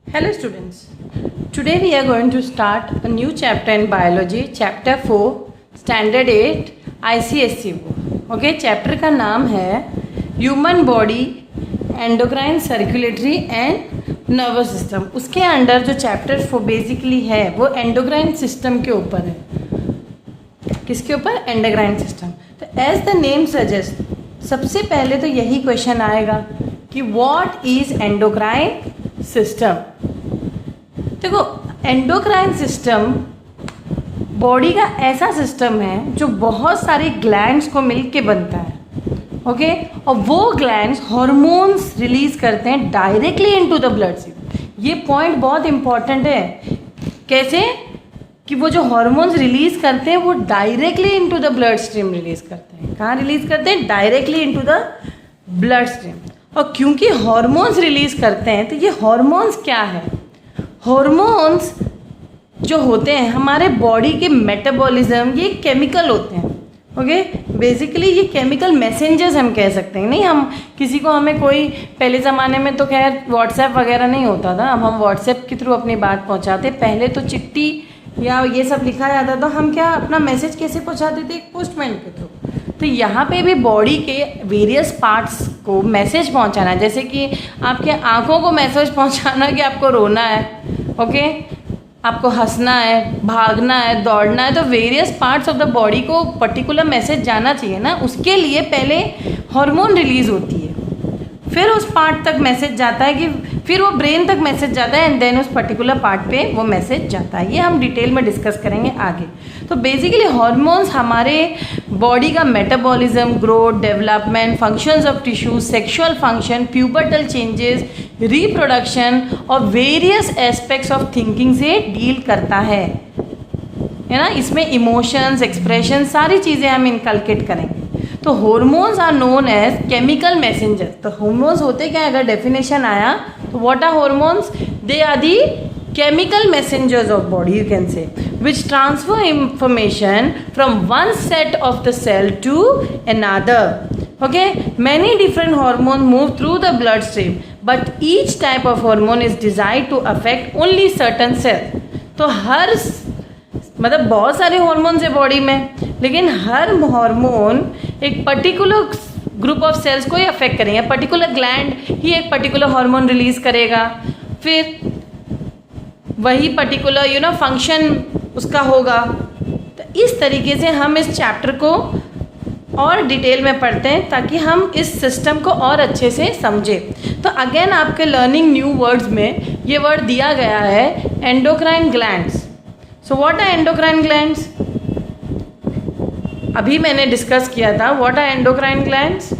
Hello students, today we are going to start a new chapter in biology, chapter 4, standard 8, ICSE book. Okay, chapter का नाम है Human Body, Endocrine, Circulatory and Nervous System. उसके under जो chapter 4 basically है वो endocrine system के ऊपर है. किसके ऊपर? endocrine system. तो as the name suggests, सबसे पहले तो यही क्वेश्चन आएगा कि what is endocrine सिस्टम. देखो, एंडोक्राइन सिस्टम बॉडी का ऐसा सिस्टम है जो बहुत सारे ग्लैंड्स को मिल के बनता है. ओके, और वो ग्लैंड्स हार्मोन्स रिलीज करते हैं directly into the blood stream. ये पॉइंट बहुत इंपॉर्टेंट है. कैसे? कि वो जो हार्मोन्स रिलीज करते हैं वो directly into the blood stream release करते हैं. कहाँ रिलीज करते हैं? Directly into the blood stream. और क्योंकि हार्मोन्स रिलीज करते हैं तो ये हार्मोन्स क्या है? हार्मोन्स जो होते हैं हमारे बॉडी के मेटाबॉलिज्म, ये केमिकल होते हैं. ओके, बेसिकली ये केमिकल मैसेंजर्स हम कह सकते हैं. नहीं, हम किसी को हमें कोई, पहले ज़माने में तो खैर व्हाट्सएप वगैरह नहीं होता था. अब हम व्हाट्सएप के थ्रू अपनी बात पहुंचाते. पहले तो चिट्ठी या ये सब लिखा जाता था. हम क्या अपना मैसेज कैसे पहुंचाते थे? एक पोस्टमैन के थ्रू. तो यहाँ पे भी बॉडी के वेरियस पार्ट्स को मैसेज पहुँचाना है. जैसे कि आपके आँखों को मैसेज पहुँचाना कि आपको रोना है. ओके, आपको हंसना है, भागना है, दौड़ना है. तो various parts of the body को पर्टिकुलर मैसेज जाना चाहिए ना. उसके लिए पहले हार्मोन रिलीज होती है, फिर उस पार्ट तक मैसेज जाता है, कि फिर वो ब्रेन तक मैसेज जाता है एंड देन उस पर्टिकुलर पार्ट पे वो मैसेज जाता है. ये हम डिटेल में डिस्कस करेंगे आगे. तो बेसिकली हार्मोन्स हमारे बॉडी का metabolism, growth, development, functions of tissues, sexual function, pubertal changes, reproduction और वेरियस एस्पेक्ट्स ऑफ थिंकिंग से डील करता है ना. इसमें इमोशंस, एक्सप्रेशन, सारी चीज़ें हम इनकलकेट करेंगे. तो hormones are known as chemical messenger. तो हार्मोन्स होते क्या? अगर डेफिनेशन आया तो what are hormones? They are the chemical messengers of body, you can say, which transfer information from one set of the cell to another. Okay, many different hormones move through the bloodstream, but each type of hormone is designed to affect only certain cells. तो हर मतलब बहुत सारे hormones है body में, लेकिन हर hormone एक particular group of sales को ही affect करेंगे. पर्टिकुलर ग्लैंड ही एक पर्टिकुलर हार्मोन रिलीज करेगा, फिर वही पर्टिकुलर फंक्शन उसका होगा. तो इस तरीके से हम इस चैप्टर को और डिटेल में पढ़ते हैं ताकि हम इस सिस्टम को और अच्छे से समझें. तो अगेन आपके लर्निंग न्यू वर्ड्स में ये वर्ड दिया गया है, endocrine glands. So what are endocrine glands? अभी मैंने डिस्कस किया था. What are endocrine glands?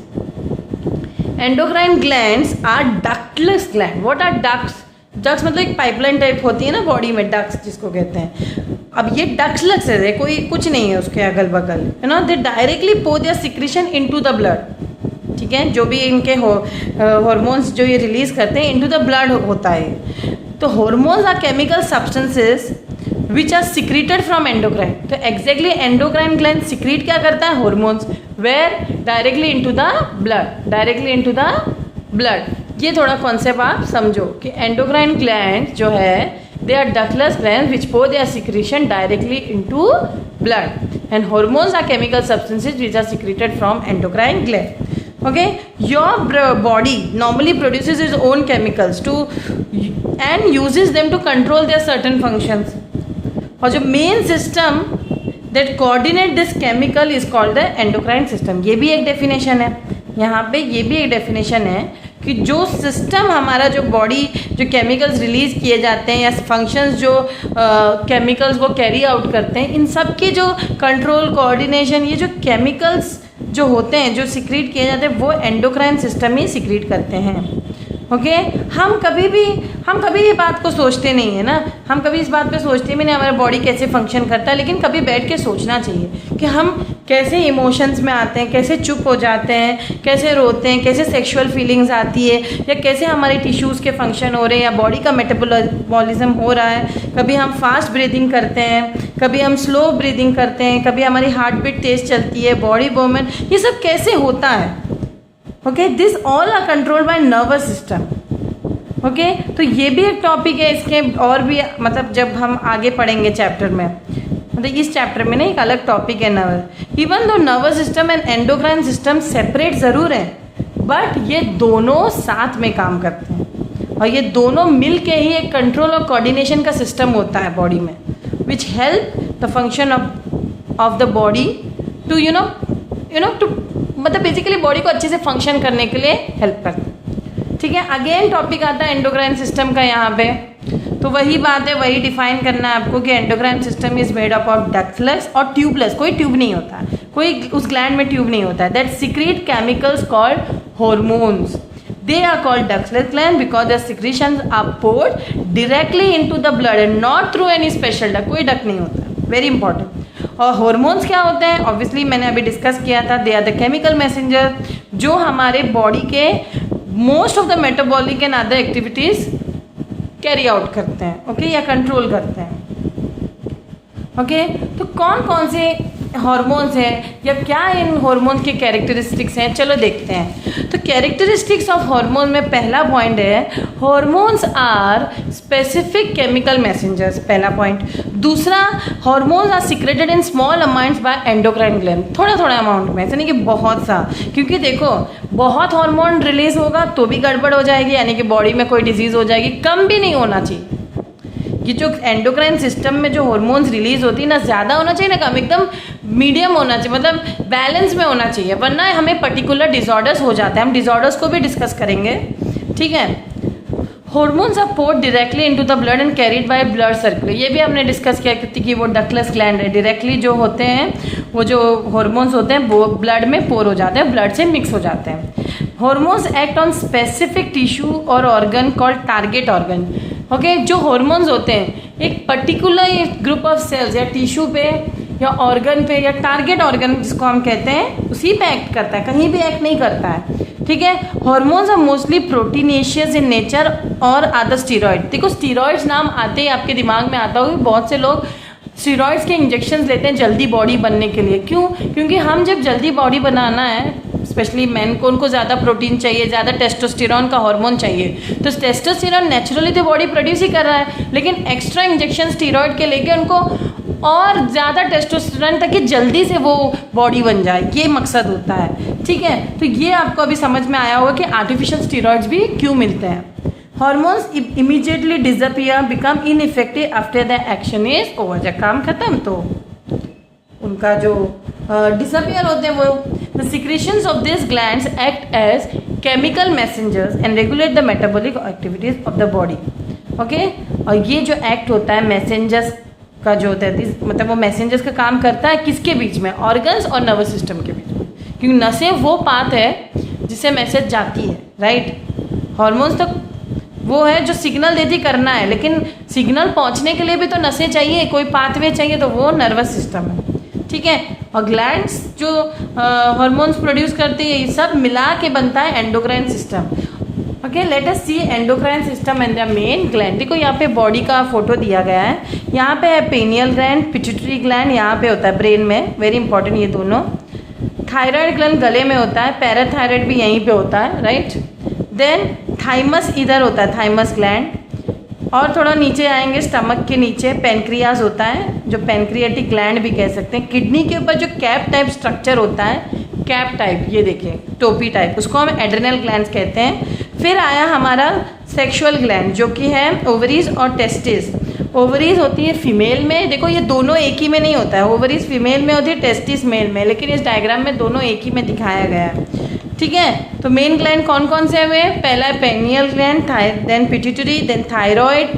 Endocrine glands are ductless gland. What are ducts? Ducts मतलब एक पाइपलाइन टाइप होती है ना बॉडी में, डक्स जिसको कहते हैं. अब ये डक्टलेस है, कोई कुछ नहीं है उसके अगल बगल, दे डायरेक्टली पो their secretion into the blood. ठीक है, जो भी इनके हार्मोन्स जो ये रिलीज करते हैं इनटू द ब्लड होता है. तो hormones are chemical substances which are secreted from endocrine. तो एग्जैक्टली एंडोक्राइन ग्लैंड सिक्रीट क्या करता है? Hormones. Where? Directly into the blood. Directly into the blood. ये थोड़ा कॉन्सेप्ट आप समझो कि एंडोक्राइन ग्लैंड जो है they are ductless gland which pour their secretion directly into blood, and hormones are chemical substances which are secreted from endocrine gland. Okay, your body normally produces its own chemicals and uses them to control their certain functions. और जो main system that coordinate this chemical is called the endocrine system. ये भी एक definition है. यहाँ पे ये भी एक definition है कि जो सिस्टम हमारा, जो बॉडी जो केमिकल्स रिलीज किए जाते हैं या फंक्शंस जो केमिकल्स वो कैरी आउट करते हैं, इन सब के जो कंट्रोल, कोऑर्डिनेशन, ये जो केमिकल्स जो होते हैं जो सिक्रीट किए जाते हैं वो एंडोक्राइन सिस्टम ही सिक्रीट करते हैं. ओके, हम कभी ये बात को सोचते नहीं है ना. हम कभी इस बात पे सोचते भी नहीं हमारा बॉडी कैसे फंक्शन करता है, लेकिन कभी बैठ के सोचना चाहिए कि हम कैसे इमोशंस में आते हैं, कैसे चुप हो जाते हैं, कैसे रोते हैं, कैसे सेक्सुअल फीलिंग्स आती है, या कैसे हमारे टिश्यूज़ के फंक्शन हो रहे हैं या बॉडी का मेटाबॉलिज्म हो रहा है. कभी हम फास्ट ब्रीदिंग करते हैं, कभी हम स्लो ब्रीदिंग करते हैं, कभी हमारी हार्ट बीट तेज़ चलती है, बॉडी मूवमेंट, ये सब कैसे होता है. Okay, this all are controlled by nervous system. Okay तो ये भी एक टॉपिक है, इसके और भी मतलब जब हम आगे पढ़ेंगे चैप्टर में, मतलब इस चैप्टर में ना एक अलग टॉपिक है nervous. Even though nervous system and endocrine system separate ज़रूर है, बट ये दोनों साथ में काम करते हैं और ये दोनों मिल के ही एक कंट्रोल और कोऑर्डिनेशन का सिस्टम होता है बॉडी में, which help the function of the body to you know to मतलब बेसिकली बॉडी को अच्छे से फंक्शन करने के लिए हेल्प करता है। ठीक है, अगेन टॉपिक आता है एंडोक्राइन सिस्टम का यहाँ पे, तो वही बात है, वही डिफाइन करना है आपको कि endocrine system is made up of ductless और ट्यूबलेस, कोई ट्यूब नहीं होता है, कोई उस ग्लैंड में ट्यूब नहीं होता है, that secrete chemicals called hormones. They are called ductless gland because their secretions are poured directly into the blood and not through any special duct, कोई डक्ट नहीं होता, वेरी इंपॉर्टेंट। और हॉर्मोन्स क्या होते हैं, ऑब्वियसली मैंने अभी डिस्कस किया था, they are the chemical messenger जो हमारे बॉडी के most of the metabolic and other activities carry out करते हैं, ओके या कंट्रोल करते हैं। ओके तो कौन कौन से हार्मोन्स हैं या क्या इन हार्मोन्स के कैरेक्टरिस्टिक्स हैं, चलो देखते हैं। तो कैरेक्टरिस्टिक्स ऑफ हार्मोन में पहला पॉइंट है, hormones are specific chemical messengers, पहला पॉइंट। दूसरा, hormones are secreted in small amounts by endocrine gland, थोड़ा थोड़ा अमाउंट में, ऐसा नहीं कि बहुत सा, क्योंकि देखो बहुत हार्मोन रिलीज होगा तो भी गड़बड़ हो जाएगी, यानी कि बॉडी में कोई डिजीज हो जाएगी, कम भी नहीं होना चाहिए। ये जो एंडोक्राइन सिस्टम में जो हार्मोन्स रिलीज होती है ना, ज़्यादा होना चाहिए ना कम, एकदम मीडियम होना चाहिए, मतलब बैलेंस में होना चाहिए, वरना हमें पर्टिकुलर डिसऑर्डर्स हो जाते हैं, हम डिसऑर्डर्स को भी डिस्कस करेंगे। ठीक है, hormones are poured directly into the blood and carried by blood circular, ये भी हमने डिस्कस किया कि वो डक्टलेस ग्लैंड है, डायरेक्टली जो होते हैं वो जो हार्मोन्स होते हैं वो ब्लड में पोर हो जाते हैं, ब्लड से मिक्स हो जाते हैं। Hormones act on specific tissue और organ called target organ. Okay जो हार्मोन्स होते हैं एक पर्टिकुलर ग्रुप ऑफ सेल्स या टिश्यू पे या ऑर्गन पे या टारगेट ऑर्गन जिसको हम कहते हैं उसी पे एक्ट करता है, कहीं भी एक्ट नहीं करता है। ठीक है, hormones are mostly proteinaceous in nature और आदर स्टीरॉइड। देखो स्टीरॉइड्स नाम आते ही आपके दिमाग में आता होगा, बहुत से लोग स्टीरॉइड्स के इंजेक्शन लेते हैं जल्दी बॉडी बनने के लिए। क्यों? क्योंकि हम जब जल्दी बॉडी बनाना है, स्पेशली मैन को, उनको ज़्यादा प्रोटीन चाहिए, ज़्यादा टेस्टोस्टेरॉन का हार्मोन चाहिए, तो टेस्टोस्टेरॉन नेचुरली तो बॉडी प्रोड्यूस ही कर रहा है, लेकिन एक्स्ट्रा इंजेक्शन स्टीरॉइड के लेके उनको और ज़्यादा टेस्टोस्टेरॉन ताकि जल्दी से वो बॉडी बन जाए, ये मकसद होता है। ठीक है, तो ये आपको अभी समझ में आया होगा कि आर्टिफिशियल स्टीरॉइड्स भी क्यों मिलते हैं। Hormones immediately disappear, become ineffective after the action is over, जब काम खत्म तो उनका जो डिसअपियर होते हैं वो। The secretions of this glands act as chemical messengers and regulate the metabolic activities of the body. Okay, और ये जो एक्ट होता है मैसेंजर्स का जो होता है, मतलब वो मैसेंजर्स का काम करता है किसके बीच में, ऑर्गन्स और नर्वस सिस्टम के बीच में, क्योंकि नसें वो पाथ है जिससे मैसेज जाती है, राइट। हार्मोन्स तक वो है जो सिग्नल देती करना है, लेकिन सिग्नल पहुंचने के लिए भी तो नसें चाहिए, कोई पाथवे चाहिए, तो वो नर्वस सिस्टम है। ठीक है, और ग्लैंड्स जो हार्मोन्स प्रोड्यूस करती है, ये सब मिला के बनता है endocrine system. Okay, let us see endocrine system and the main gland. देखो यहाँ पे बॉडी का फोटो दिया गया है, यहाँ पे है पेनियल ग्लैंड, पिट्यूटरी ग्लैंड यहाँ पे होता है ब्रेन में, वेरी इंपॉर्टेंट ये दोनों। थायराइड ग्लैंड गले में होता है, पैराथायराइड भी यहीं पे होता है, राइट। देन थाइमस इधर होता है, थाइमस ग्लैंड, और थोड़ा नीचे आएंगे स्टमक के नीचे पेनक्रियाज होता है, जो पेनक्रियाटिक ग्लैंड भी कह सकते हैं। किडनी के ऊपर जो कैप टाइप स्ट्रक्चर होता है, कैप टाइप, ये देखिए टोपी टाइप, उसको हम एड्रिनल ग्लैंड्स कहते हैं। फिर आया हमारा सेक्सुअल ग्लैंड जो कि है ओवरीज और टेस्टिस। ओवरीज होती है फीमेल में, देखो ये दोनों एक ही में नहीं होता है, ओवरीज फीमेल में होती है, टेस्टिस मेल में, लेकिन इस डायग्राम में दोनों एक ही में दिखाया गया है। ठीक है, तो मेन ग्लैंड कौन कौन से हुए, पहला है pineal gland, then pituitary, then thyroid,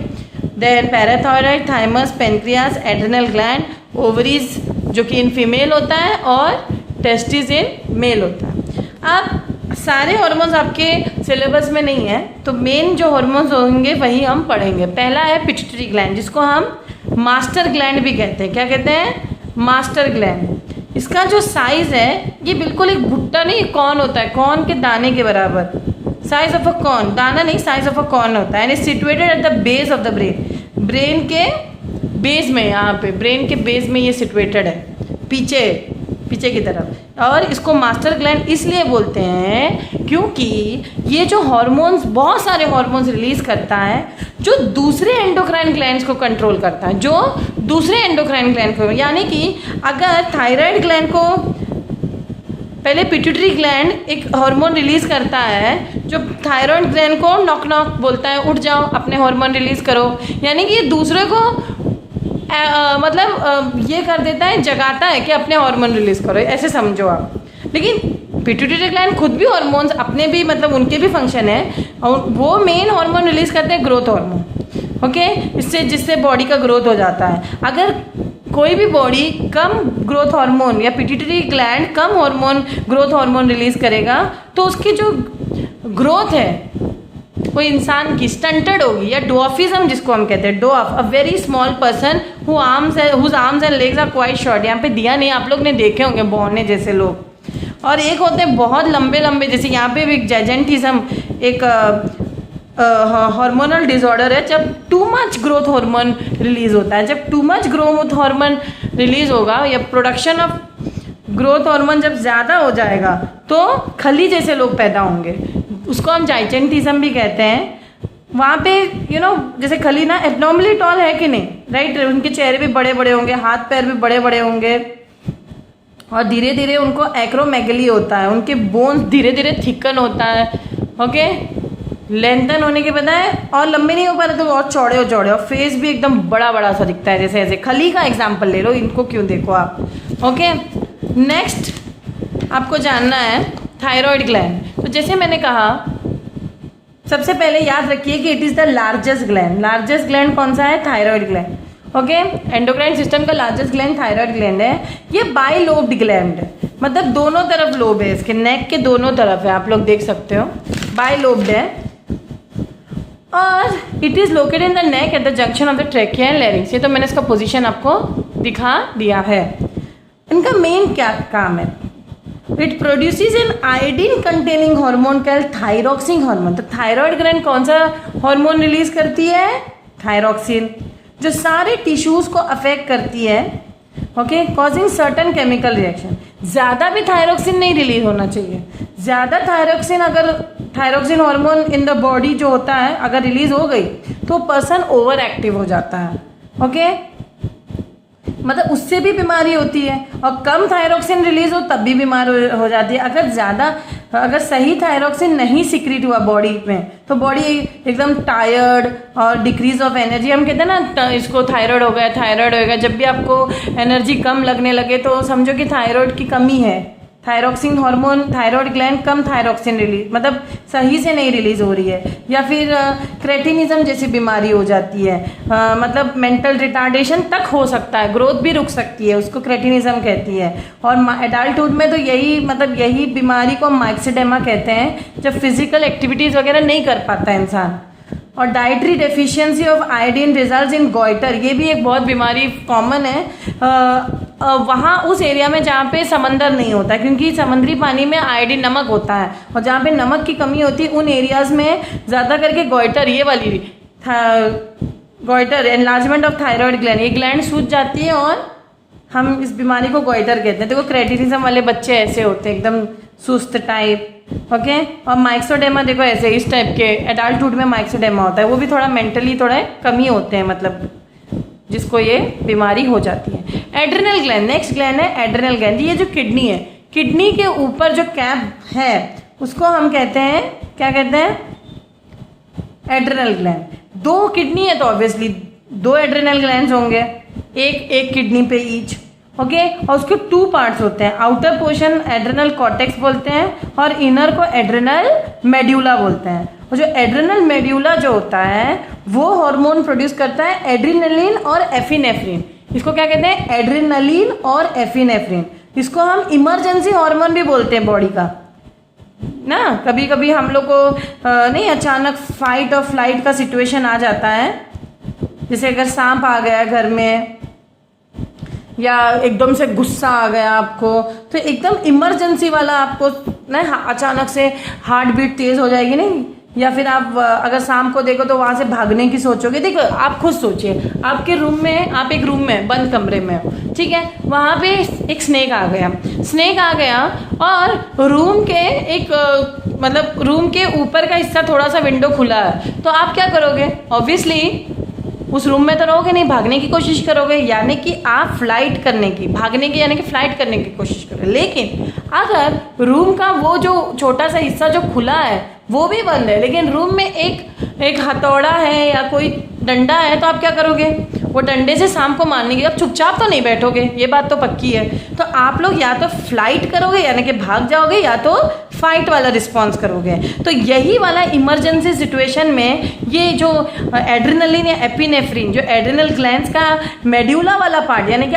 then parathyroid, thymus, pancreas, adrenal gland, ovaries जो कि इन फीमेल होता है और टेस्टिस इन मेल होता है। अब सारे हार्मोन्स आपके सिलेबस में नहीं है, तो मेन जो हार्मोन्स होंगे वही हम पढ़ेंगे। पहला है पिट्यूटरी ग्लैंड, जिसको हम मास्टर ग्लैंड भी कहते हैं। क्या कहते हैं? Master gland. इसका जो साइज है ये बिल्कुल एक भुट्टा नहीं, कॉर्न होता है, कॉर्न के दाने के बराबर, साइज ऑफ अ कॉर्न, दाना नहीं, साइज ऑफ अ कॉर्न होता है, and is situated at the base of the brain, brain के बेस में, यहाँ पे ब्रेन के बेस में ये सिचुएटेड है, पीछे पीछे की तरफ। और इसको मास्टर ग्लैंड इसलिए बोलते हैं क्योंकि ये जो हार्मोन्स, बहुत सारे हार्मोन्स रिलीज करता है जो दूसरे एंडोक्राइन ग्लैंड्स को कंट्रोल करता है, जो दूसरे एंडोक्राइन ग्लैंड को, यानी कि अगर थायराइड ग्लैंड को पहले पिट्यूटरी ग्लैंड एक हार्मोन रिलीज करता है जो थायराइड ग्लैंड को नॉक नॉक बोलता है, उठ जाओ अपने हार्मोन रिलीज करो, यानी कि ये दूसरे को ये कर देता है, जगाता है कि अपने हार्मोन रिलीज करो, ऐसे समझो आप। लेकिन पिट्यूटरी ग्लैंड खुद भी हार्मोन्स अपने भी उनके भी फंक्शन है, और वो मेन हार्मोन रिलीज करते हैं ग्रोथ हार्मोन, ओके, जिससे बॉडी का ग्रोथ हो जाता है। अगर कोई भी बॉडी कम ग्रोथ हार्मोन या पिट्यूटरी ग्लैंड कम हार्मोन ग्रोथ हार्मोन रिलीज करेगा तो उसकी जो ग्रोथ है कोई इंसान की स्टंटेड होगी, या डॉफिज्म जिसको हम कहते हैं, dwarf, a very small person whose arms and legs are quite short. यहाँ पे दिया नहीं, आप लोग ने देखे होंगे बौने जैसे लोग, और एक होते हैं बहुत लंबे लंबे, जैसे यहाँ पे भी जैजेंटिज्म एक हार्मोनल डिसऑर्डर है, जब too much growth hormone release होता है। जब too much growth hormone release होगा या प्रोडक्शन ऑफ ग्रोथ हार्मोन जब ज़्यादा हो जाएगा तो खली जैसे लोग पैदा होंगे, उसको हम जाइजेंटिज्म भी कहते हैं। वहाँ पे जैसे खली ना एब्नॉर्मली टॉल है कि नहीं, राइट, उनके चेहरे भी बड़े बड़े होंगे, हाथ पैर भी बड़े बड़े होंगे, और धीरे धीरे उनको एक्रोमेगली होता है, उनके बोन्स धीरे धीरे थिकन होता है, ओके, लेंथन होने के बजाय, और लंबे नहीं हो पा रहे तो और चौड़े हो चौड़े, और फेस भी एकदम बड़ा बड़ा सा दिखता है, जैसे ऐसे खली का एग्जाम्पल ले लो, इनको क्यों देखो आप, ओके। नेक्स्ट आपको जानना है थायराइड ग्लैंड। तो जैसे मैंने कहा, सबसे पहले याद रखिए कि it is the largest gland. Largest gland कौन सा है? Thyroid gland, okay. Endocrine system का लार्जेस्ट ग्लैंड थायराइड ग्लैंड है। ये बाई लोब्ड ग्लैंड है, मतलब दोनों तरफ लोब है, इसके नेक के दोनों तरफ है, आप लोग देख सकते हो, बाई लोब्ड है। और it is located in the neck at the junction of the trachea and larynx. ये तो मैंने इसका पोजीशन आपको दिखा दिया है। इनका मेन क्या काम है? It produces N iodine containing hormone called thyroxine hormone. तो थायराइड ग्लैंड कौन सा हार्मोन रिलीज करती है? थायरॉक्सिन, जो सारे टिश्यूज को अफेक्ट करती है, okay, causing certain chemical reaction. ज़्यादा भी थायरॉक्सिन नहीं रिलीज होना चाहिए। ज़्यादा थायरॉक्सिन, अगर thyroxine hormone in the body जो होता है अगर रिलीज हो गई तो पर्सन ओवर एक्टिव हो जाता है, ओके, मतलब उससे भी बीमारी होती है। और कम थायरॉक्सिन रिलीज हो तब भी बीमार हो जाती है। अगर सही थायरॉक्सिन नहीं सिक्रीट हुआ बॉडी में तो बॉडी एकदम टायर्ड और डिक्रीज ऑफ एनर्जी, हम कहते हैं ना इसको थायराइड हो गया, थायराइड हो गया। जब भी आपको एनर्जी कम लगने लगे तो समझो कि थायराइड की कमी है। थायरॉक्सिन हार्मोन, थायराइड ग्लैंड कम थायरॉक्सिन रिलीज, मतलब सही से नहीं रिलीज हो रही है। या फिर क्रेटिनिज्म जैसी बीमारी हो जाती है, मतलब मेंटल रिटार्डेशन तक हो सकता है, ग्रोथ भी रुक सकती है, उसको क्रेटिनिज्म कहती है। और एडल्टहुड में तो यही बीमारी को माइक्सिडेमा कहते हैं, जब फिजिकल एक्टिविटीज़ वगैरह नहीं कर पाता इंसान। और dietary deficiency of iodine results in goitre, ये भी एक बहुत बीमारी कॉमन है वहाँ उस एरिया में जहाँ पे समंदर नहीं होता, क्योंकि समुद्री पानी में आयोडीन नमक होता है, और जहाँ पे नमक की कमी होती है उन एरियाज़ में ज़्यादा करके गॉइटर, ये वाली goitre, enlargement of thyroid gland, ये ग्लैंड सूज जाती है और हम इस बीमारी को गॉइटर कहते हैं। देखो क्रेटिनिज्म वाले बच्चे ऐसे होते हैं, एकदम सुस्त टाइप, ओके। और माइक्सोडेमा देखो ऐसे इस टाइप के, एडल्टहुड में माइक्सोडेमा होता है, वो भी थोड़ा मेंटली थोड़े कमी होते हैं, मतलब जिसको ये बीमारी हो जाती है। एड्रिनल ग्लैंड, नेक्स्ट ग्लैंड है एड्रिनल ग्लैंड। ये जो किडनी है, किडनी के ऊपर जो कैप है उसको हम कहते हैं, क्या कहते हैं? Adrenal gland. दो किडनी है तो ऑब्वियसली दो एड्रिनल ग्लैंड्स होंगे, एक किडनी पे ईच, ओके। और उसके टू पार्ट्स होते हैं, आउटर पोर्शन एड्रिनल कॉर्टेक्स बोलते हैं और इनर को एड्रिनल मेड्यूला बोलते हैं। और जो एड्रिनल मेड्यूला जो होता है वो हार्मोन प्रोड्यूस करता है एड्रिनलिन और एफिनेफ्रिन। इसको क्या कहते हैं? एड्रिनलिन और एफिनेफ्रिन। इसको हम इमरजेंसी हार्मोन भी बोलते हैं बॉडी का ना। कभी कभी हम लोग को नहीं, अचानक फाइट और फ्लाइट का सिचुएशन आ जाता है, जैसे अगर सांप आ गया घर में या एकदम से गुस्सा आ गया आपको, तो एकदम इमरजेंसी वाला आपको ना अचानक से हार्ट बीट तेज हो जाएगी नहीं, या फिर आप अगर शाम को देखो तो वहाँ से भागने की सोचोगे। देखो आप खुद सोचिए, आपके रूम में, आप एक रूम में बंद कमरे में हो, ठीक है, वहाँ पे एक स्नेक आ गया। स्नेक आ गया और रूम के एक मतलब रूम के ऊपर का हिस्सा थोड़ा सा विंडो खुला है, तो आप क्या करोगे? ऑब्वियसली उस रूम में तो रहोगे नहीं, भागने की कोशिश करोगे, यानी कि आप फ्लाइट करने की, भागने की यानी कि फ्लाइट करने की कोशिश करोगे। लेकिन अगर रूम का वो जो छोटा सा हिस्सा जो खुला है वो भी बंद है, लेकिन रूम में एक हथौड़ा है या कोई डंडा है, तो आप क्या करोगे? वो डंडे से सांप को मारने की, अब चुपचाप तो नहीं बैठोगे, ये बात तो पक्की है। तो आप लोग या तो फ्लाइट करोगे यानी कि भाग जाओगे, या तो फाइट वाला रिस्पॉन्स करोगे। तो यही वाला इमरजेंसी सिचुएशन में ये जो एड्रेनलिन या एपिनेफ्रिन, जो एड्रेनल ग्लैंड्स का मेड्यूला वाला पार्ट यानी कि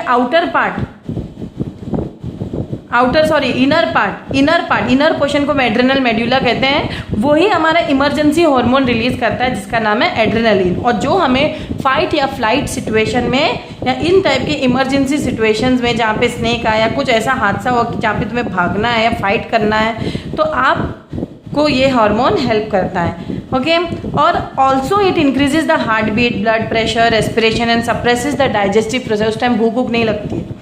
इनर पोर्शन को एड्रेनल मेड्यूला कहते हैं, वही हमारा इमरजेंसी हार्मोन रिलीज करता है जिसका नाम है एड्रेनलिन, और जो हमें फाइट या फ्लाइट सिचुएशन में या इन टाइप के इमरजेंसी सिचुएशंस में जहाँ पे स्नेक आया, कुछ ऐसा हादसा हुआ जहाँ पे तुम्हें भागना है या फाइट करना है, तो आपको ये हार्मोन हेल्प करता है। ओके, और also it increases the heart beat, blood pressure, respiration and suppresses the digestive process. उस टाइम भूख नहीं लगती है,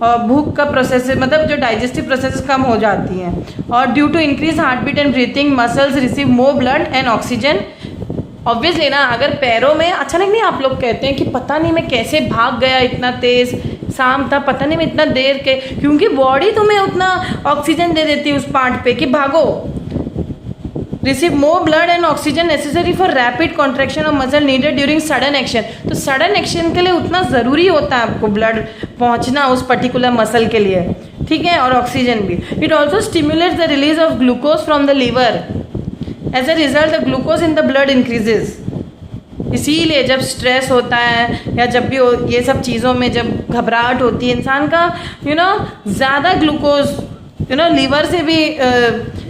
और भूख का प्रोसेस मतलब जो डाइजेस्टिव प्रोसेस कम हो जाती हैं। और due to increase heart beat and breathing muscles receive more blood and oxygen. Obviously ना, अगर पैरों में अचानक नहीं, आप लोग कहते हैं कि पता नहीं मैं कैसे भाग गया, इतना तेज शाम था, पता नहीं मैं इतना देर के, क्योंकि बॉडी तुम्हें उतना ऑक्सीजन दे देती है उस पार्ट पे कि भागो। Receive more blood and oxygen necessary for rapid contraction of muscle needed during sudden action. तो सडन एक्शन के लिए उतना ज़रूरी होता है आपको ब्लड पहुंचना उस पर्टिकुलर मसल के लिए, ठीक है, और ऑक्सीजन भी। It also stimulates the release of glucose from the liver. As a result the glucose in the blood increases. इसीलिए जब स्ट्रेस होता है या जब भी ये सब चीज़ों में जब घबराहट होती है इंसान का, ज़्यादा ग्लूकोज लीवर से भी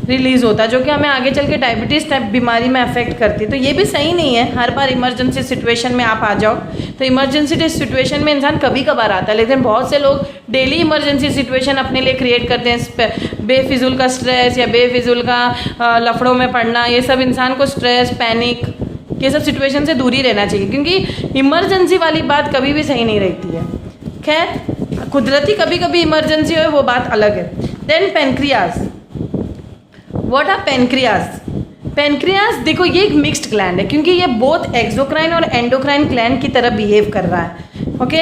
रिलीज़ होता है, जो कि हमें आगे चल के डायबिटीज़ टाइप बीमारी में अफेक्ट करती है। तो ये भी सही नहीं है हर बार इमरजेंसी सिचुएशन में आप आ जाओ। तो इमरजेंसी सिचुएशन में इंसान कभी कभार आता है, लेकिन बहुत से लोग डेली इमरजेंसी सिचुएशन अपने लिए क्रिएट करते हैं। बेफिजूल का स्ट्रेस या बेफिजूल का लफड़ों में पड़ना, ये सब इंसान को स्ट्रेस, पैनिक, ये सब सिचुएशन से दूर ही रहना चाहिए, क्योंकि इमरजेंसी वाली बात कभी भी सही नहीं रहती है। खैर, कुदरती कभी कभी इमरजेंसी हो, वो बात अलग है। Then pancreas. What are pancreas? Pancreas देखो, ये एक मिक्स्ड ग्लैंड है, क्योंकि ये बोथ एक्सोक्राइन और एंडोक्राइन ग्लैंड की तरह बिहेव कर रहा है। ओके,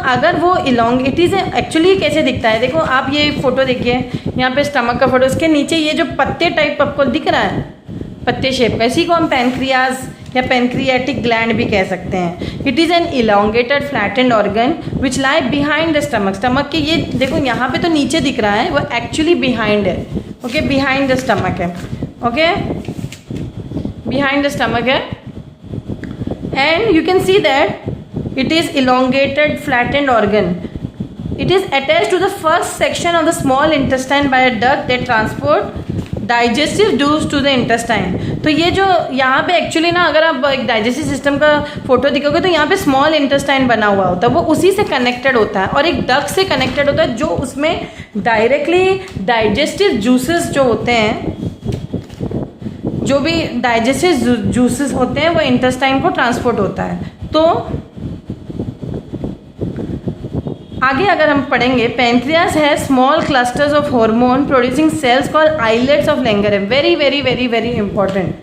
अगर वो इलॉन्गेटिज है, एक्चुअली कैसे दिखता है, देखो आप ये फोटो देखिए, यहाँ पे स्टमक का फोटो, इसके नीचे ये जो पत्ते टाइप आपको दिख रहा है, पत्ते शेप का, इसी को हम पेनक्रियाज या पेनक्रियाटिक ग्लैंड भी कह सकते हैं। It is an elongated flattened organ which lie behind the stomach. Stomach के ये देखो यहाँ पे तो नीचे दिख रहा है, वो एक्चुअली बिहाइंड है। ओके, बिहाइंड द स्टमक है। ओके, बिहाइंड द स्टमक है, and you can see that it is elongated flattened organ. It is attached to the first section of the small intestine by a duct that transport digestive juices to the intestine. तो ये जो यहाँ पे actually ना, अगर आप एक digestive system का फोटो दिखोगे तो यहाँ पे स्मॉल इंटेस्टाइन बना हुआ होता है, वो उसी से कनेक्टेड होता है और एक डक्ट से कनेक्टेड होता है, जो उसमें डायरेक्टली डाइजेस्टिव जूसेस जो होते हैं, जो भी डाइजेस्टिव जूसेस होते हैं वो इंटेस्टाइन को ट्रांसपोर्ट होता है. तो आगे अगर हम पढ़ेंगे, पेनक्रियास है small clusters of hormone producing cells called islets of Langer. है very very very very important.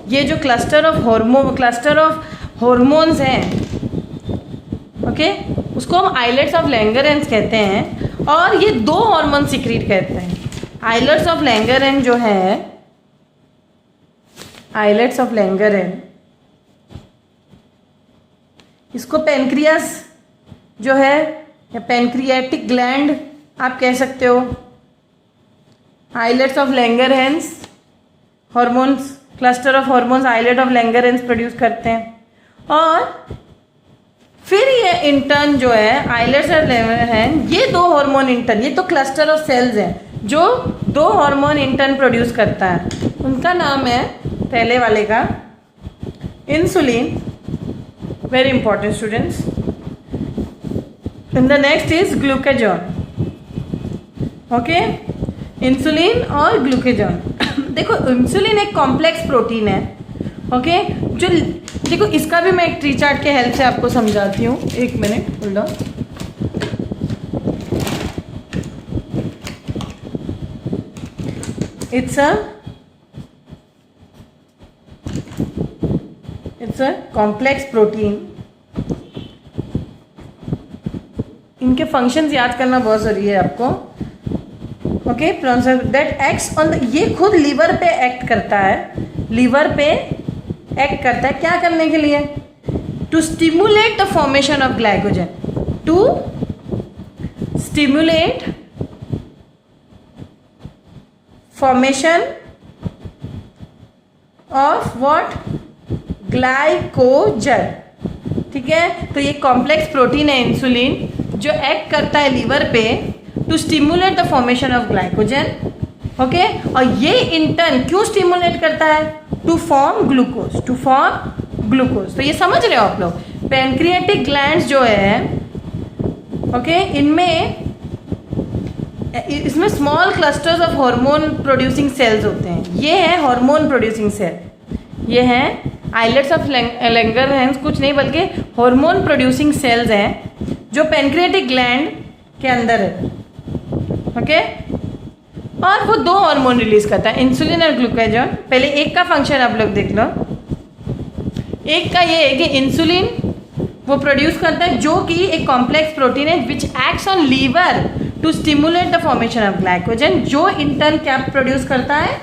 ये जो क्लस्टर ऑफ हार्मोन्स हैं, ओके, उसको हम आइलेट्स ऑफ लैंगरेंस कहते हैं. और ये दो हार्मोन सीक्रेट करते हैं. आइलेट्स ऑफ लैंगरेंस जो है, आइलेट्स ऑफ लैंगरेंस, इसको पेनक्रियास जो है या पेनक्रियाटिक ग्लैंड आप कह सकते हो. Islets of Langerhans hormones, cluster of hormones islet of Langerhans produce करते हैं. और फिर ये इंटर्न जो है आइलेट्स ऑफ लैंगरहेंस, ये दो हार्मोन इंटर्न, ये तो क्लस्टर ऑफ सेल्स हैं जो दो हार्मोन इंटर्न प्रोड्यूस करता है. उनका नाम है, पहले वाले का insulin, very important students. And the next is glucagon. Okay, insulin और ग्लूकेजॉन. देखो इंसुलिन एक कॉम्प्लेक्स प्रोटीन है. ओके, जो देखो इसका भी मैं एक ट्री चार्ट के हेल्प से आपको समझाती हूँ. एक minute hold on. It's a complex protein. इनके फंक्शंस याद करना बहुत ज़रूरी है आपको। Okay, that acts on the, ये खुद लीवर पे एक्ट करता है, लीवर पे एक्ट करता है क्या करने के लिए? To stimulate the formation of glycogen, to stimulate formation of what? Glycogen. ठीक है, तो ये कॉम्प्लेक्स प्रोटीन है इंसुलिन, जो एक्ट करता है लीवर पे to stimulate the formation of glycogen. Okay, और ये इंटर्न क्यों स्टिमुलेट करता है? To form glucose, to form glucose. तो ये समझ रहे हो आप लोग? पैनक्रियाटिक ग्लैंड्स जो है, ओके, इसमें small clusters of hormone producing sales होते हैं। ये है हार्मोन प्रोड्यूसिंग सेल, ये है आइलेट्स ऑफ लैंगरहैंस, कुछ नहीं बल्कि हार्मोन प्रोड्यूसिंग सेल्स हैं जो पैनक्रियाटिक ग्लैंड के अंदर है। ओके, और वो दो हार्मोन रिलीज करता है, इंसुलिन और ग्लूकागॉन। पहले एक का फंक्शन आप लोग देख लो। एक का ये है कि इंसुलिन वो प्रोड्यूस करता है, जो कि एक कॉम्प्लेक्स प्रोटीन है which acts on liver to stimulate the formation of glycogen, जो इंटर्न क्या प्रोड्यूस करता है?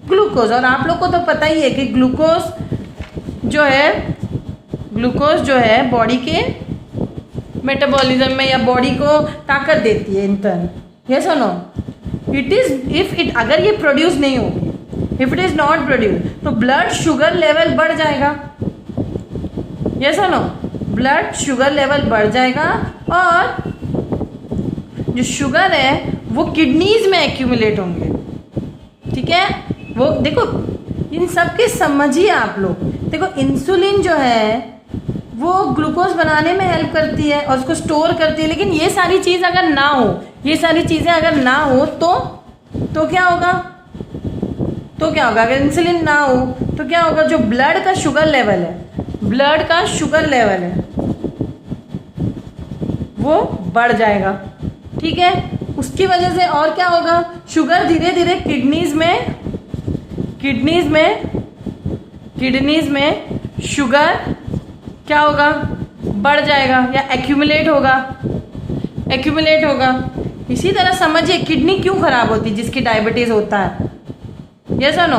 ग्लूकोज। और आप लोग को तो पता ही है कि ग्लूकोज जो है बॉडी के मेटाबॉलिज्म में या बॉडी को ताकत देती है इंटर्न। यस और no? It is if it, अगर ये प्रोड्यूस नहीं होगी, if it is not produce, तो ब्लड शुगर लेवल बढ़ जाएगा। यस और नो? ब्लड शुगर लेवल बढ़ जाएगा और जो शुगर है वो किडनीज में एक्यूमुलेट होंगे। ठीक है, वो देखो इन सब के समझिए आप लोग। देखो इंसुलिन जो है वो ग्लूकोज बनाने में हेल्प करती है और उसको स्टोर करती है, लेकिन ये सारी चीज़ अगर ना हो, ये सारी चीज़ें अगर ना हो तो क्या होगा? तो क्या होगा? अगर इंसुलिन ना हो तो क्या होगा? जो ब्लड का शुगर लेवल है, ब्लड का शुगर लेवल है वो बढ़ जाएगा। ठीक है, उसकी वजह से और क्या होगा? शुगर धीरे धीरे किडनीज में शुगर क्या होगा? बढ़ जाएगा या एक्यूमुलेट होगा। इसी तरह समझिए किडनी क्यों खराब होती है जिसकी डायबिटीज होता है। यस और नो?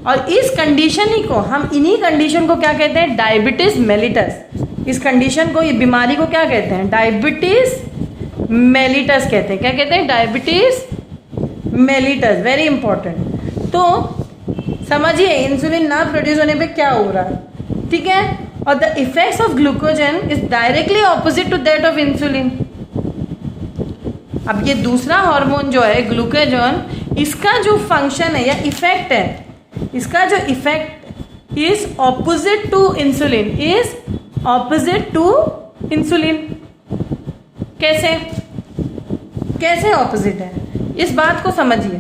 और इस कंडीशन ही को हम, इन्हीं कंडीशन को क्या कहते हैं? Diabetes mellitus. इस कंडीशन को, ये बीमारी को क्या कहते हैं? डायबिटीज मेलिटस कहते हैं। क्या कहते हैं? Diabetes mellitus. Very important. तो समझिए इंसुलिन ना प्रोड्यूस होने पे क्या हो रहा है। ठीक है, और the effects of glucagon is directly opposite to that of insulin. अब ये दूसरा हार्मोन जो है ग्लूकागॉन, इसका जो फंक्शन है या इफेक्ट है, इसका जो effect is opposite to insulin, is opposite to insulin. कैसे ऑपोजिट है? इस बात को समझिए।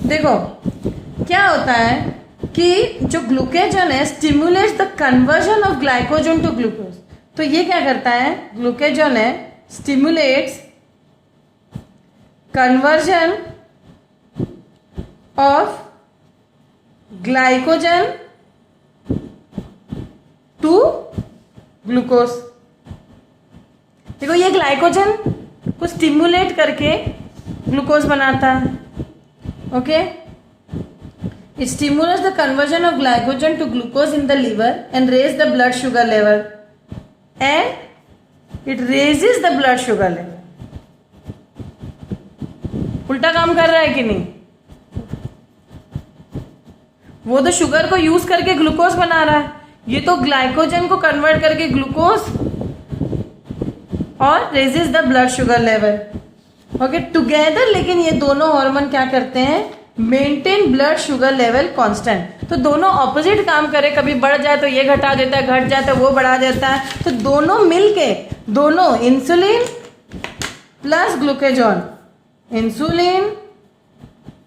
देखो क्या होता है कि जो ग्लूकागॉन है stimulates the conversion of glycogen to glucose. तो ये क्या करता है? ग्लूकागॉन है stimulates conversion of glycogen to glucose. देखो ये ग्लाइकोजन को स्टिमुलेट करके ग्लूकोज बनाता है। Okay, it stimulates the conversion of glycogen to glucose in the liver and raise the blood sugar level, and it raises the blood sugar level. उल्टा काम कर रहा है कि नहीं? वो तो शुगर को यूज करके ग्लूकोज बना रहा है, ये तो ग्लाइकोजन को कन्वर्ट करके ग्लूकोज और raises the blood sugar level. Okay, together. लेकिन ये दोनों हार्मोन क्या करते हैं? Maintain blood sugar level constant. तो दोनों ऑपोजिट काम करे, कभी बढ़ जाए तो ये घटा देता है, घट जाता है वो बढ़ा देता है। तो दोनों मिलके, दोनों insulin plus glucagon, insulin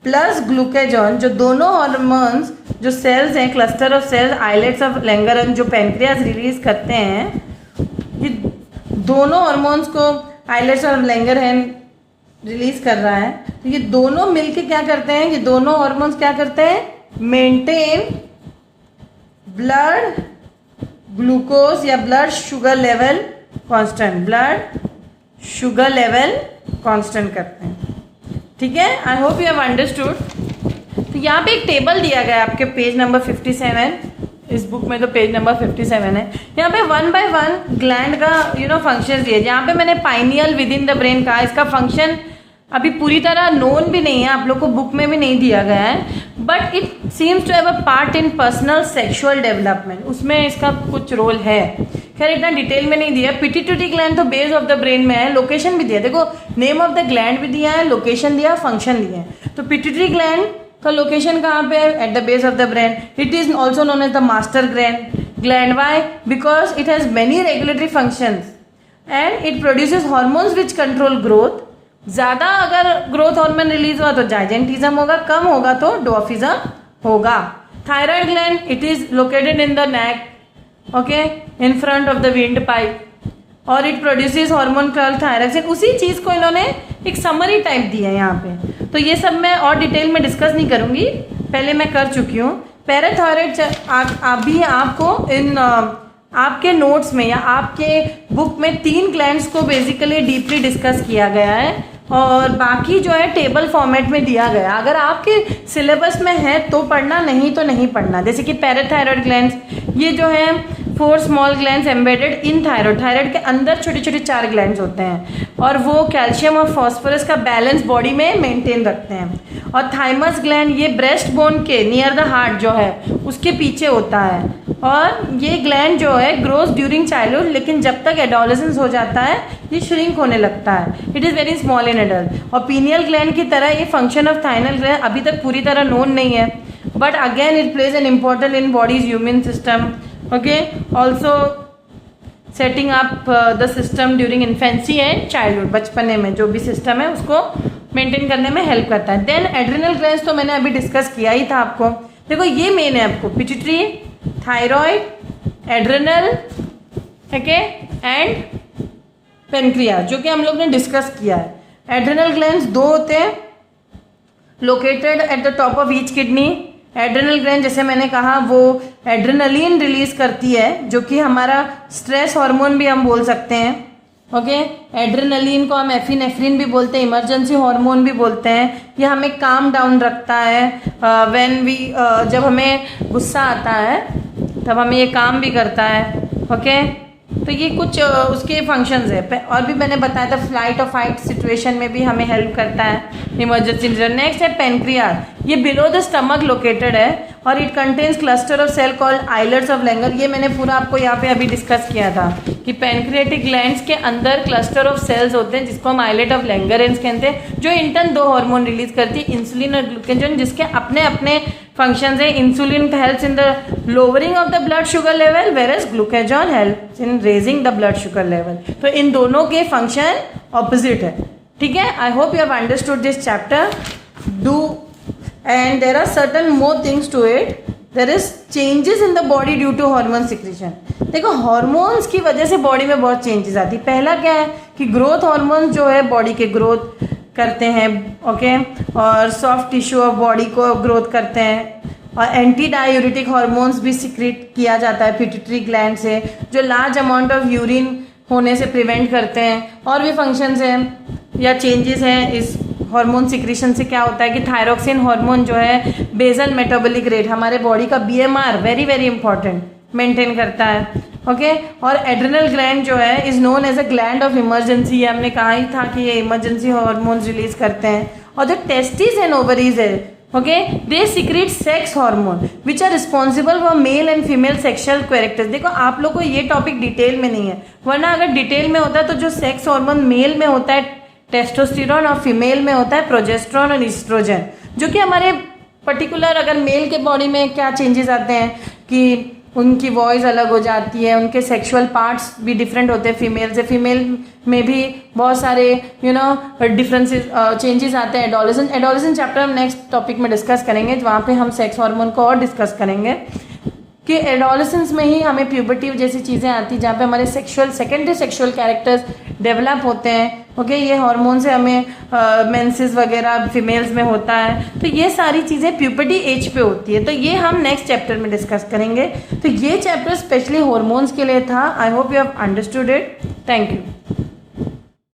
plus glucagon, जो दोनों हार्मोन्स, जो सेल्स हैं, cluster of cells, islets of Langerhans, जो पैंक्रियास रिलीज करते हैं, ये दोनों हार्मोन्स को आइलेट्स ऑफ लैंगरहैंस रिलीज कर रहा है। तो ये दोनों मिलके क्या करते हैं, ये दोनों हार्मोन्स क्या करते हैं, मेंटेन ब्लड ग्लूकोज या blood sugar level constant, blood sugar level constant करते हैं। ठीक है, I hope you have understood. तो यहाँ पे एक टेबल दिया गया है आपके पेज नंबर 57, इस बुक में तो पेज नंबर 57 है। यहाँ पे 1 by 1 ग्लैंड का फंक्शन दिए। यहाँ पे मैंने pineal with in the brain कहा, इसका फंक्शन अभी पूरी तरह नोन भी नहीं है, आप लोग को बुक में भी नहीं दिया गया है, but it seems to have a part in personal sexual development, उसमें इसका कुछ रोल है। खैर इतना डिटेल में नहीं दिया। पिट्यूटरी ग्लैंड तो बेस ऑफ द ब्रेन में है, लोकेशन भी दिया, देखो नेम ऑफ द ग्लैंड भी दिया है, लोकेशन दिया, फंक्शन दिया है। तो पिट्यूटरी ग्लैंड का लोकेशन कहाँ पे है, at the base of the brain. It is also known as the master gland, why, because it has many regulatory functions and it produces hormones which control growth. ज़्यादा अगर growth hormone release हुआ तो जाइजेंटिज्म होगा, कम होगा तो dwarfism होगा। Thyroid gland, it is located in the neck, okay, in front of the windpipe, और it produces hormone called thyroxine. उसी चीज़ को इन्होंने एक समरी टाइप दी है यहाँ पे, तो ये सब मैं और डिटेल में डिस्कस नहीं करूँगी, पहले मैं कर चुकी हूँ। पैराथायरॉइड अभी आपको इन आपके नोट्स में या आपके बुक में 3 ग्लैंड्स को बेसिकली डीपली डिस्कस किया गया है, और बाकी जो है टेबल फॉर्मेट में दिया गया। अगर आपके सिलेबस में है तो पढ़ना, नहीं तो नहीं पढ़ना। जैसे कि पैराथायरॉइड ग्लैंड्स, ये जो है 4 small glands embedded in thyroid, thyroid के अंदर छोटे छोटे 4 ग्लैंड्स होते हैं, और वो कैल्शियम और फॉस्फोरस का बैलेंस बॉडी में मेंटेन रखते हैं। और थाइमस ग्लैंड, ये ब्रेस्ट बोन के नियर द हार्ट जो है उसके पीछे होता है, और ये ग्लैंड जो है ग्रोज ड्यूरिंग चाइल्डहुड, लेकिन जब तक एडोलेसेंस हो जाता है ये श्रिंक होने लगता है। It is very small in adult. और पीनियल ग्लैंड की तरह ये फंक्शन ऑफ थाइनल ग्लैंड अभी तक पूरी तरह नोन नहीं है, but again it plays an important in bodies human system, okay, also setting up the system during infancy and childhood, बचपने में जो भी सिस्टम है उसको मेंटेन करने में हेल्प करता है। देन एड्रिनल ग्लैंड्स तो मैंने अभी डिस्कस किया ही था आपको। देखो ये मेन है आपको, pituitary, thyroid, adrenal, okay, and pancreas, जो कि हम लोग ने डिस्कस किया है। एड्रिनल ग्लैंड्स 2 होते हैं, located at the top of each kidney. Adrenal gland जैसे मैंने कहा वो एड्रेनलिन रिलीज करती है, जो कि हमारा स्ट्रेस हार्मोन भी हम बोल सकते हैं, ओके। एड्रेनलिन को हम एफिनेफ्रिन भी बोलते हैं, इमरजेंसी हार्मोन भी बोलते हैं। ये हमें काम डाउन रखता है, जब हमें गुस्सा आता है तब हमें ये काम भी करता है, ओके। तो ये कुछ उसके फंक्शंस है, और भी मैंने बताया था फ्लाइट और फाइट सिचुएशन में भी हमें हेल्प करता है, इमरजेंसी। नेक्स्ट है पेनक्रियास, ये बिलो द स्टमक लोकेटेड है, और it contains cluster of cell called islets of Langer. ये मैंने पूरा आपको यहाँ पे अभी डिस्कस किया था कि पेनक्रियाटिक ग्लैंड्स के अंदर क्लस्टर ऑफ सेल्स होते हैं जिसको हम आइलेट ऑफ लैंगरेंस कहते हैं, जो इंटर्न 2 हार्मोन रिलीज करती है, इंसुलिन और ग्लूकेगन, जिसके अपने अपने फंक्शंस है। Insulin helps in the lowering of the blood sugar level, whereas glucagon helps in raising the blood sugar level. तो इन दोनों के फंक्शन ऑपोजिट है, ठीक है। I hope you have understood this chapter. Do and there are certain more things to it. There is changes in the body due to hormone secretion. देखो hormones की वजह से बॉडी में बहुत चेंजेस आती है। पहला क्या है कि ग्रोथ हार्मोन्स जो है बॉडी के ग्रोथ करते हैं, ओके, और सॉफ्ट टिश्यू ऑफ बॉडी को ग्रोथ करते हैं, और एंटी डायूरेटिक हार्मोन्स भी सिक्रेट किया जाता है पिट्यूटरी ग्लैंड से, जो लार्ज अमाउंट ऑफ यूरिन होने से प्रिवेंट करते हैं। और भी फंक्शंस हैं या चेंजेस हैं इस हार्मोन सिक्रीशन से। क्या होता है कि थायरॉक्सिन हार्मोन जो है बेसल मेटाबॉलिक रेट, हमारे बॉडी का BMR very very important maintain करता है, ओके। और एड्रिनल ग्लैंड जो है is known as a gland of emergency, ये हमने कहा ही था कि ये इमरजेंसी हार्मोन्स रिलीज करते हैं। और जो टेस्टिस एंड ओवरीज है, okay, they secrete sex hormone which are responsible for male and female sexual characters. देखो आप लोग को ये टॉपिक डिटेल में नहीं है, वरना अगर डिटेल में होता है तो जो सेक्स हार्मोन मेल में होता है टेस्टोस्टेरोन, और फीमेल में होता है प्रोजेस्टेरोन और ईस्ट्रोजन, जो कि हमारे पर्टिकुलर अगर मेल के बॉडी में क्या चेंजेस आते हैं कि उनकी वॉइस अलग हो जाती है, उनके सेक्सुअल पार्ट्स भी डिफरेंट होते हैं फीमेल से। फीमेल में भी बहुत सारे डिफरेंसेस चेंजेस आते हैं। एडोलेसेंस चैप्टर हम नेक्स्ट टॉपिक में डिस्कस करेंगे, वहाँ पे हम सेक्स हार्मोन को और डिस्कस करेंगे कि एडोलेसेंस में ही हमें प्यूबर्टी जैसी चीज़ें आती हैं जहाँ पे हमारे sexual secondary sexual characters develop होते हैं। ओके, ये हार्मोन से हमें मेंसेस वगैरह फीमेल्स में होता है। तो ये सारी चीज़ें प्यूबर्टी एज पे होती है। तो ये हम नेक्स्ट चैप्टर में डिस्कस करेंगे। तो ये चैप्टर स्पेशली हार्मोन्स के लिए था। आई hope you have understood it. Thank you.